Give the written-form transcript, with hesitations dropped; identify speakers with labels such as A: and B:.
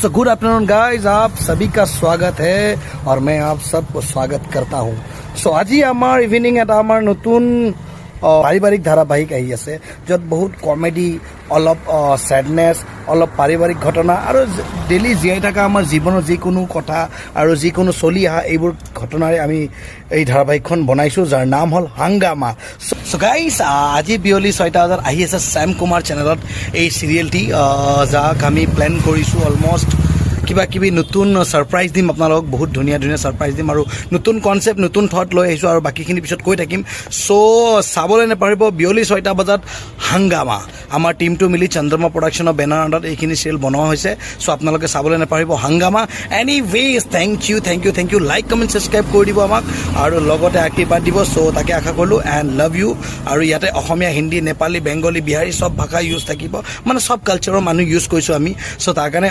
A: So good afternoon guys, आप सभी का स्वागत है और मैं आप सबको स्वागत करता हूँ। सो আজি আমাৰ ইভিনিং এটা আমাৰ নতুন পাৰিবাৰিক ধাৰাবাহিক আহি আছে, য'ত বহুত কমেডি, অলপ ছেডনেছ, অলপ পাৰিবাৰিক ঘটনা আৰু ডেইলি জীয়াই থকা আমাৰ জীৱনৰ যিকোনো কথা আৰু যিকোনো চলি অহা এইবোৰ ঘটনাৰে আমি এই ধাৰাবাহিকখন বনাইছোঁ, যাৰ নাম হ'ল হাংগামা। চ' গাইজ, আজি বিয়লি 6টা বজাত আহি আছে শ্যাম কুমাৰ চেনেলত এই চিৰিয়েলটি, যাক আমি প্লেন কৰিছোঁ অলমষ্ট কিবা কিবি নতুন ছাৰপ্ৰাইজ দিম আপোনালোকক, বহুত ধুনীয়া ধুনীয়া ছাৰপ্ৰাইজ দিম আৰু নতুন কনচেপ্ট, নতুন থট লৈ আহিছোঁ আৰু বাকীখিনি পিছত কৈ থাকিম। চ' চাবলৈ নাপাহৰিব বিয়লি 6টা বজাত হাংগামা। আমাৰ টিমটো মিলি চন্দ্ৰমা প্ৰডাকশ্যনৰ বেনাৰ আণ্ডাৰত এইখিনি চিৰিয়েল বনোৱা হৈছে। চ' আপোনালোকে চাবলৈ নাপাহৰিব হাংগামা। Anyways, thank you. Like comment subscribe কৰি দিব আমাক আৰু লগতে আশীৰ্বাদ দিব। চ' তাকে আশা কৰিলোঁ এণ্ড লাভ ইউ। আৰু ইয়াতে অসমীয়া, হিন্দী, নেপালী, বেংগলী, বিহাৰী চব ভাষা ইউজ থাকিব, মানে চব কালচাৰৰ মানুহ ইউজ কৰিছোঁ আমি। চ' তাৰ কাৰণে